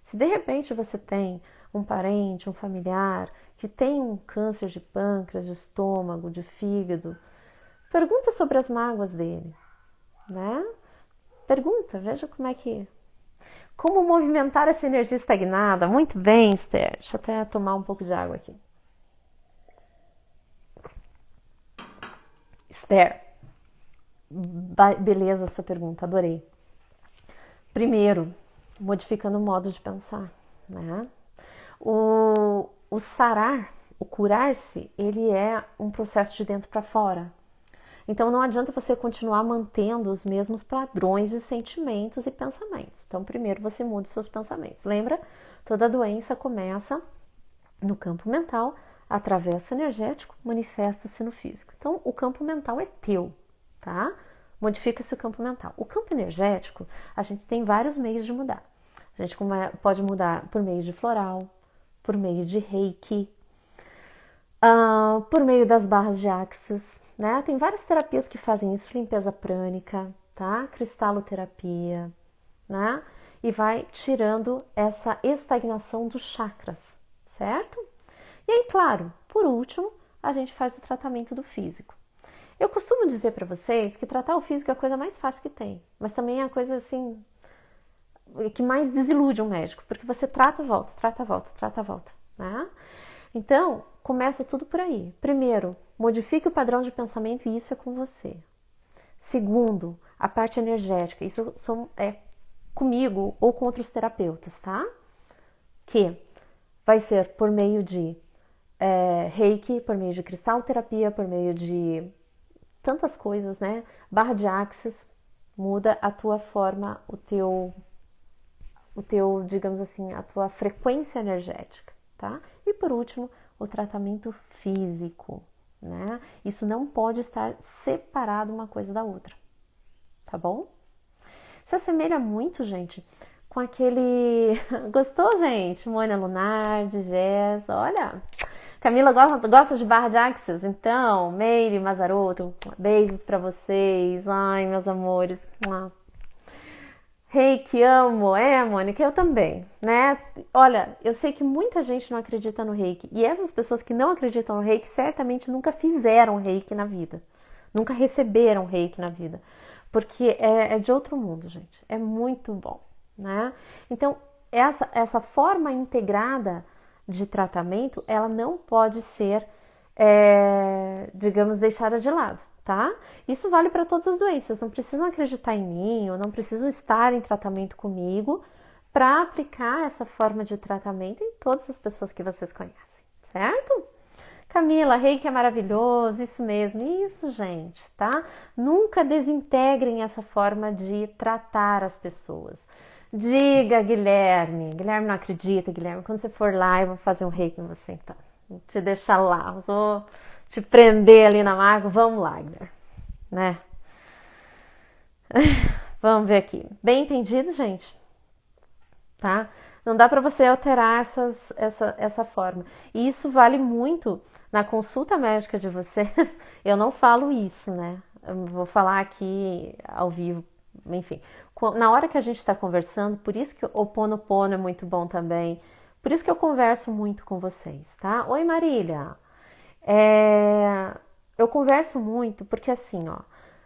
Se de repente você tem um parente, um familiar que tem um câncer de pâncreas, de estômago, de fígado, pergunta sobre as mágoas dele, né? Pergunta, veja como movimentar essa energia estagnada. Muito bem, Esther. Deixa eu até tomar um pouco de água aqui. Esther, beleza a sua pergunta, adorei. Primeiro, modificando o modo de pensar, né? O sarar, o curar-se, ele é um processo de dentro para fora. Então não adianta você continuar mantendo os mesmos padrões de sentimentos e pensamentos. Então primeiro você muda os seus pensamentos. Lembra? Toda doença começa no campo mental, atravessa o energético, manifesta-se no físico. Então o campo mental é teu, tá? Modifica-se o campo mental. O campo energético, a gente tem vários meios de mudar. A gente pode mudar por meio de floral, por meio de reiki, por meio das barras de axis, né? Tem várias terapias que fazem isso, limpeza prânica, tá? Cristaloterapia, né? E vai tirando essa estagnação dos chakras, certo? E aí, claro, por último, a gente faz o tratamento do físico. Eu costumo dizer para vocês que tratar o físico é a coisa mais fácil que tem, mas também é a coisa assim que mais desilude um médico, porque você trata, volta, trata, volta, trata, volta, né? Então, começa tudo por aí. Primeiro, modifique o padrão de pensamento e isso é com você. Segundo, a parte energética, isso é comigo ou com outros terapeutas, tá? Que vai ser por meio de reiki, por meio de cristalterapia, por meio de tantas coisas, né? Barra de axis, muda a tua forma, o teu, digamos assim, a tua frequência energética, tá? E por último, o tratamento físico, né? Isso não pode estar separado uma coisa da outra, tá bom? Se assemelha muito, gente, com aquele... Gostou, gente? Mônia Lunardi, Jess, olha... Camila gosta de barra de axis? Então, Meire Mazzaroto, beijos pra vocês. Ai, meus amores. Reiki, amo. Mônica, eu também, né? Olha, eu sei que muita gente não acredita no Reiki. E essas pessoas que não acreditam no Reiki certamente nunca fizeram Reiki na vida. Nunca receberam Reiki na vida. Porque é de outro mundo, gente. É muito bom, né? Então, essa forma integrada de tratamento, ela não pode ser, digamos, deixada de lado, tá? Isso vale para todas as doenças, não precisam acreditar em mim ou não precisam estar em tratamento comigo para aplicar essa forma de tratamento em todas as pessoas que vocês conhecem, certo? Camila, reiki é maravilhoso, isso mesmo. Isso, gente, tá? Nunca desintegrem essa forma de tratar as pessoas. Diga, Guilherme. Guilherme não acredita, Guilherme. Quando você for lá, eu vou fazer um reiki em você, então. Vou te deixar lá, vou te prender ali na mágoa. Vamos lá, Guilherme, né? Vamos ver aqui. Bem entendido, gente? Tá? Não dá para você alterar essa forma. E isso vale muito na consulta médica de vocês. Eu não falo isso, né? Eu vou falar aqui ao vivo, enfim. Na hora que a gente está conversando, por isso que o Ho'oponopono é muito bom também. Por isso que eu converso muito com vocês, tá? Oi, Marília. Eu converso muito porque assim, ó.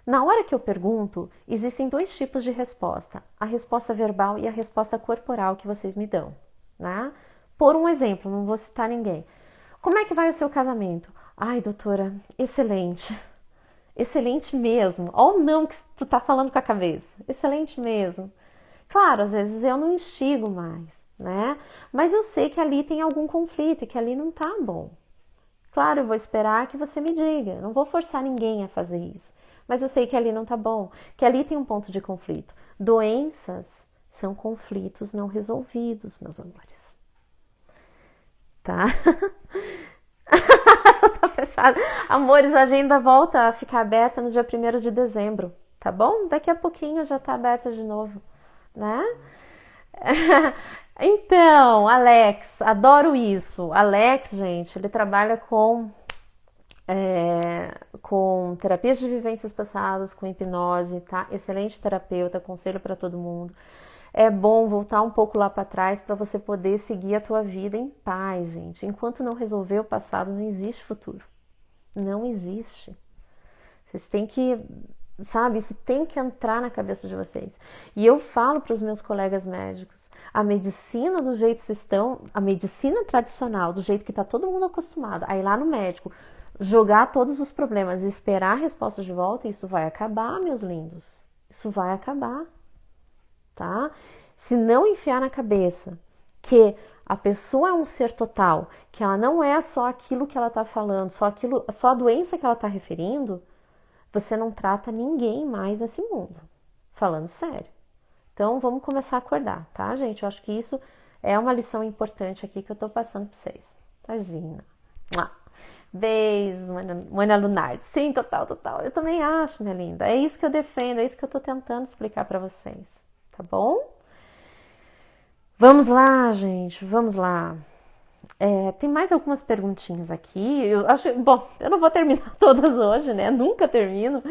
Na hora que eu pergunto, existem dois tipos de resposta: a resposta verbal e a resposta corporal que vocês me dão, né? Por um exemplo, não vou citar ninguém. Como é que vai o seu casamento? Ai, doutora, excelente. Excelente mesmo. Ou não que tu tá falando com a cabeça. Excelente mesmo. Claro, às vezes eu não instigo mais, né? Mas eu sei que ali tem algum conflito e que ali não tá bom. Claro, eu vou esperar que você me diga. Não vou forçar ninguém a fazer isso. Mas eu sei que ali não tá bom, que ali tem um ponto de conflito. Doenças são conflitos não resolvidos, meus amores. Tá? Tá fechado. Amores, a agenda volta a ficar aberta no dia 1º de dezembro, tá bom? Daqui a pouquinho já tá aberta de novo, né? Então, Alex, adoro isso. Alex, gente, ele trabalha com terapias de vivências passadas, com hipnose, tá? Excelente terapeuta, aconselho para todo mundo. É bom voltar um pouco lá para trás para você poder seguir a tua vida em paz, gente. Enquanto não resolver o passado, não existe futuro. Não existe. Vocês têm que, sabe, isso tem que entrar na cabeça de vocês. E eu falo para os meus colegas médicos, a medicina do jeito que vocês estão, a medicina tradicional, do jeito que está todo mundo acostumado, a ir lá no médico, jogar todos os problemas e esperar a resposta de volta, isso vai acabar, meus lindos. Isso vai acabar, tá? Se não enfiar na cabeça que a pessoa é um ser total, que ela não é só aquilo que ela está falando, só a doença que ela está referindo, você não trata ninguém mais nesse mundo. Falando sério. Então, vamos começar a acordar, tá, gente? Eu acho que isso é uma lição importante aqui que eu tô passando pra vocês. Imagina. Beijo, Mônia Lunardi. Sim, total. Eu também acho, minha linda. É isso que eu defendo, é isso que eu tô tentando explicar pra vocês. Tá bom? Vamos lá, gente, vamos lá. Tem mais algumas perguntinhas aqui. Eu acho, bom, eu não vou terminar todas hoje, né? Nunca termino.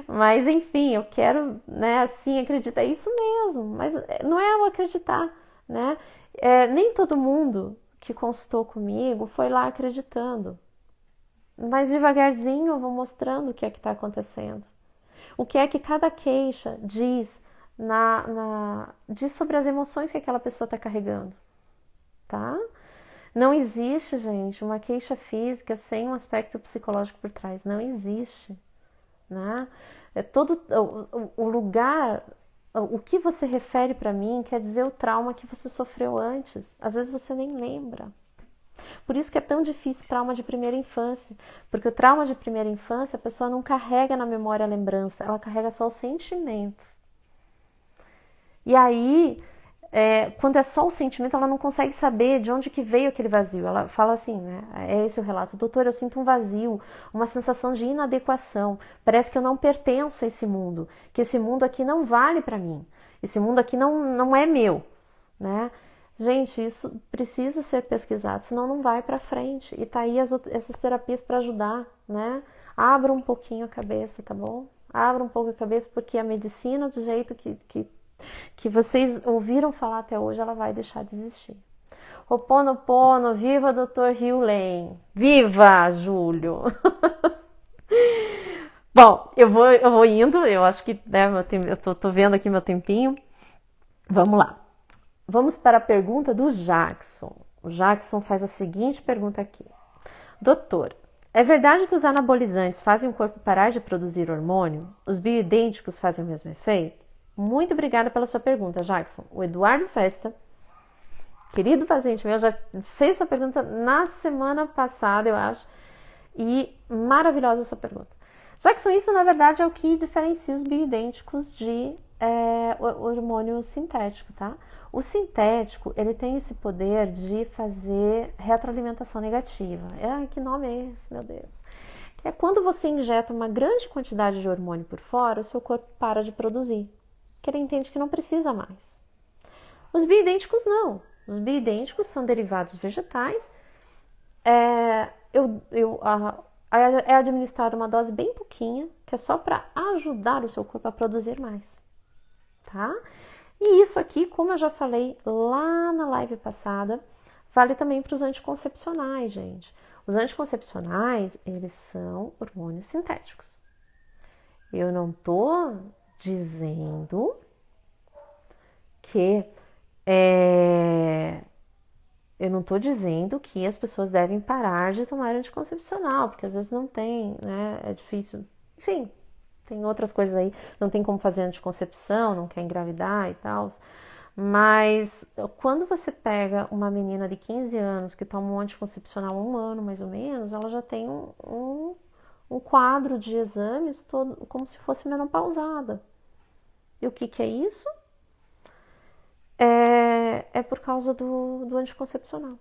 Mas enfim, eu quero, né? Assim, acreditar. É isso mesmo. Mas não é eu acreditar, né? Nem todo mundo que consultou comigo foi lá acreditando. Mas devagarzinho eu vou mostrando o que é que está acontecendo. O que é que cada queixa diz diz sobre as emoções que aquela pessoa está carregando, tá? Não existe, gente, uma queixa física sem um aspecto psicológico por trás. Não existe, né? Todo o lugar, o que você refere para mim quer dizer o trauma que você sofreu antes. Às vezes você nem lembra. Por isso que é tão difícil trauma de primeira infância. Porque o trauma de primeira infância, a pessoa não carrega na memória a lembrança, ela carrega só o sentimento. E aí, quando é só o sentimento, ela não consegue saber de onde que veio aquele vazio. Ela fala assim, né? É esse o relato. Doutor, eu sinto um vazio, uma sensação de inadequação. Parece que eu não pertenço a esse mundo. Que esse mundo aqui não vale para mim. Esse mundo aqui não é meu, né? Gente, isso precisa ser pesquisado, senão não vai para frente. E tá aí essas terapias para ajudar, né? Abra um pouquinho a cabeça, tá bom? Abra um pouco a cabeça, porque a medicina, do jeito que vocês ouviram falar até hoje, ela vai deixar de existir. Ho'oponopono, viva Dr. Hughley! Viva, Júlio! Bom, eu vou indo, eu acho que, né, eu tô vendo aqui meu tempinho. Vamos lá. Vamos para a pergunta do Jackson. O Jackson faz a seguinte pergunta aqui. Doutor, é verdade que os anabolizantes fazem o corpo parar de produzir hormônio? Os bioidênticos fazem o mesmo efeito? Muito obrigada pela sua pergunta, Jackson. O Eduardo Festa, querido paciente meu, já fez essa pergunta na semana passada, eu acho. E maravilhosa a sua pergunta. Jackson, isso na verdade é o que diferencia os bioidênticos de hormônio sintético, tá? O sintético, ele tem esse poder de fazer retroalimentação negativa. Que nome é esse, meu Deus? É quando você injeta uma grande quantidade de hormônio por fora, o seu corpo para de produzir, que ele entende que não precisa mais. Os bioidênticos não. Os bioidênticos são derivados vegetais. É administrada uma dose bem pouquinha, que é só para ajudar o seu corpo a produzir mais, tá? E isso aqui, como eu já falei lá na live passada, vale também para os anticoncepcionais, gente. Os anticoncepcionais, eles são hormônios sintéticos. Eu não tô dizendo que eu não tô dizendo que as pessoas devem parar de tomar anticoncepcional, porque às vezes não tem, né? É difícil. Enfim, tem outras coisas aí, não tem como fazer anticoncepção, não quer engravidar e tal. Mas quando você pega uma menina de 15 anos que toma um anticoncepcional há um ano mais ou menos, ela já tem um quadro de exames todo como se fosse menopausada. E o que é isso? É por causa do anticoncepcional,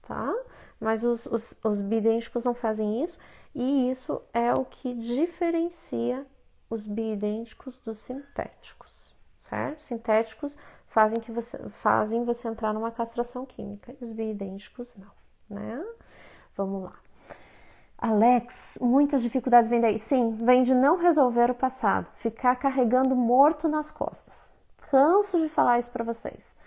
tá? Mas os bioidênticos não fazem isso, e isso é o que diferencia os bioidênticos dos sintéticos, certo? Sintéticos fazem você entrar numa castração química, e os bioidênticos não, né? Vamos lá. Alex, muitas dificuldades vêm daí. Sim, vem de não resolver o passado, ficar carregando morto nas costas. Canso de falar isso para vocês.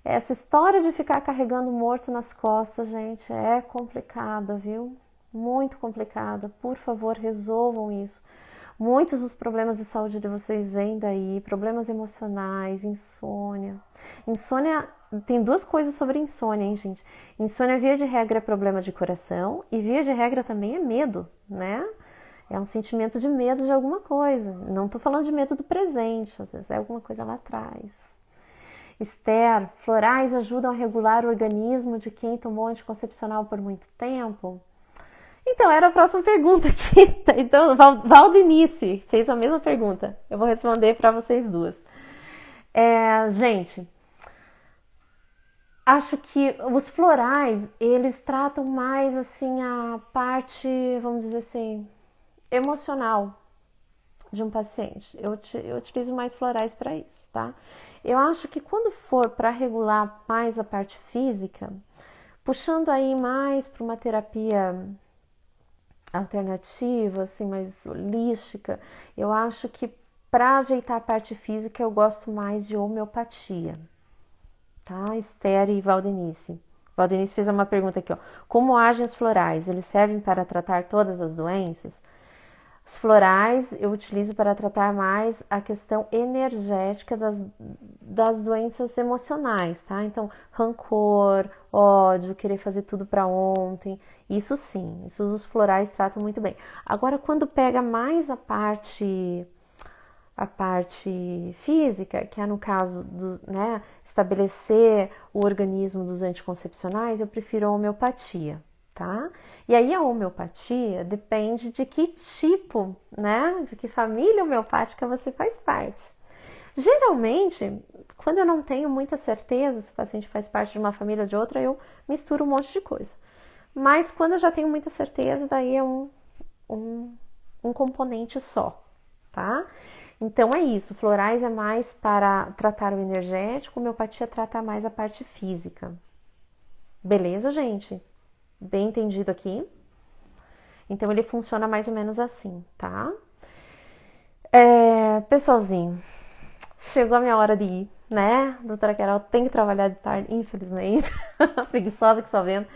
Essa história de ficar carregando morto nas costas, gente, é complicada, viu? Muito complicada. Por favor, resolvam isso. Muitos dos problemas de saúde de vocês vêm daí, problemas emocionais, insônia. Insônia, tem duas coisas sobre insônia, hein, gente? Insônia, via de regra, é problema de coração e via de regra também é medo, né? É um sentimento de medo de alguma coisa. Não tô falando de medo do presente, às vezes é alguma coisa lá atrás. Esther, florais ajudam a regular o organismo de quem tomou anticoncepcional por muito tempo? Então, era a próxima pergunta aqui. Então, Valdenice fez a mesma pergunta. Eu vou responder para vocês duas. Gente, acho que os florais, eles tratam mais, assim, a parte, vamos dizer assim, emocional de um paciente. Eu utilizo mais florais para isso, tá? Eu acho que quando for para regular mais a parte física, puxando aí mais para uma terapia alternativa, assim, mais holística, eu acho que para ajeitar a parte física eu gosto mais de homeopatia, tá? Esther e Valdenice. Valdenice fez uma pergunta aqui, ó. Como agem os florais? Eles servem para tratar todas as doenças? Os florais eu utilizo para tratar mais a questão energética das doenças emocionais, tá? Então, rancor, ódio, querer fazer tudo para ontem, isso sim, isso os florais tratam muito bem. Agora, quando pega mais a parte física, que é no caso do, né, estabelecer o organismo dos anticoncepcionais, eu prefiro a homeopatia, tá? E aí a homeopatia depende de que tipo, né, de que família homeopática você faz parte. Geralmente, quando eu não tenho muita certeza se o paciente faz parte de uma família ou de outra, eu misturo um monte de coisa. Mas quando eu já tenho muita certeza, daí é um componente só, tá? Então é isso, florais é mais para tratar o energético, homeopatia trata mais a parte física. Beleza, gente? Bem entendido aqui? Então ele funciona mais ou menos assim, tá? Pessoalzinho, chegou a minha hora de ir, né? Doutora Carol tem que trabalhar de tarde, infelizmente. Preguiçosa que só vendo.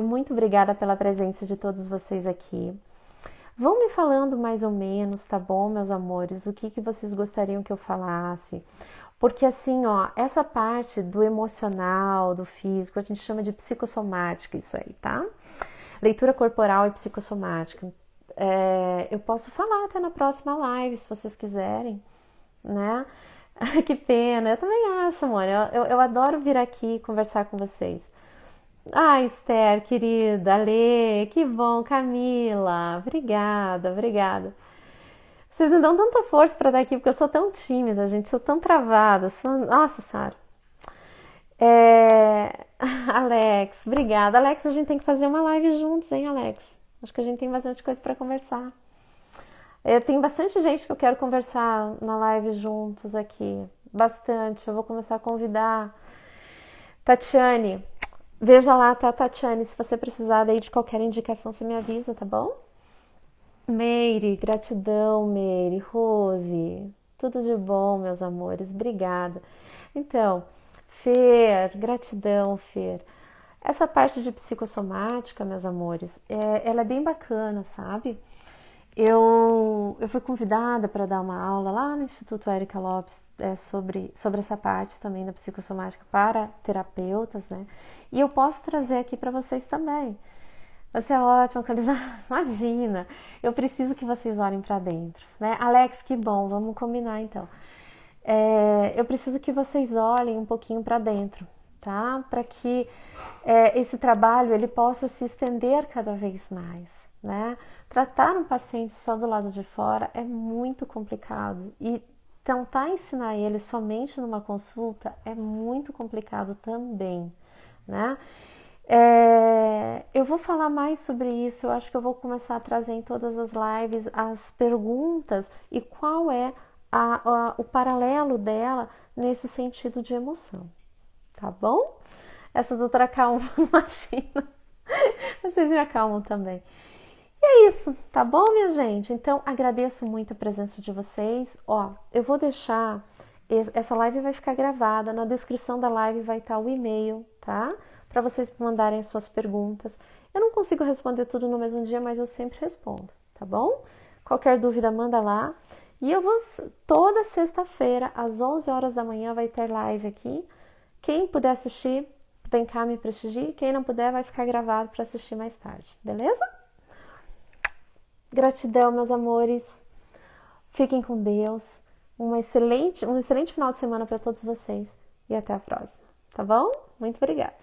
Muito obrigada pela presença de todos vocês aqui. Vão me falando mais ou menos, tá bom, meus amores? O que vocês gostariam que eu falasse? Porque assim, ó, essa parte do emocional, do físico, a gente chama de psicossomática isso aí, tá? Leitura corporal e psicossomática. Eu posso falar até na próxima live, se vocês quiserem, né? Que pena, eu também acho, amor. Eu adoro vir aqui conversar com vocês. Ah, Esther, querida, Alê, que bom, Camila, obrigada, obrigada. Vocês me dão tanta força para dar aqui, porque eu sou tão tímida, gente, sou tão travada, nossa senhora. Alex, obrigada. Alex, a gente tem que fazer uma live juntos, hein, Alex? Acho que a gente tem bastante coisa para conversar. Tem bastante gente que eu quero conversar na live juntos aqui. Bastante. Eu vou começar a convidar. Tatiane, veja lá, tá, Tatiane? Se você precisar daí de qualquer indicação, você me avisa, tá bom? Meire, gratidão, Meire, Rose, tudo de bom, meus amores, obrigada. Então, Fer, gratidão, Fer. Essa parte de psicossomática, meus amores, ela é bem bacana, sabe? Eu fui convidada para dar uma aula lá no Instituto Érica Lopes sobre essa parte também da psicossomática para terapeutas, né? E eu posso trazer aqui para vocês também. Você é ótima, Carolina. Imagina, eu preciso que vocês olhem para dentro, né? Alex, que bom, vamos combinar então. Eu preciso que vocês olhem um pouquinho para dentro, tá? Para que esse trabalho ele possa se estender cada vez mais, né? Tratar um paciente só do lado de fora é muito complicado e tentar ensinar ele somente numa consulta é muito complicado também, né? Eu vou falar mais sobre isso. Eu acho que eu vou começar a trazer em todas as lives as perguntas e qual é o paralelo dela nesse sentido de emoção, tá bom? Essa doutora calma, imagina. Vocês me acalmam também. E é isso, tá bom, minha gente? Então, agradeço muito a presença de vocês. Ó, eu vou deixar. Essa live vai ficar gravada. Na descrição da live vai estar o e-mail, tá? Para vocês mandarem suas perguntas. Eu não consigo responder tudo no mesmo dia, mas eu sempre respondo, tá bom? Qualquer dúvida, manda lá. E eu vou. Toda sexta-feira, às 11 horas da manhã, vai ter live aqui. Quem puder assistir, vem cá me prestigie. Quem não puder, vai ficar gravado para assistir mais tarde, beleza? Gratidão, meus amores. Fiquem com Deus. Um excelente final de semana para todos vocês. E até a próxima. Tá bom? Muito obrigada.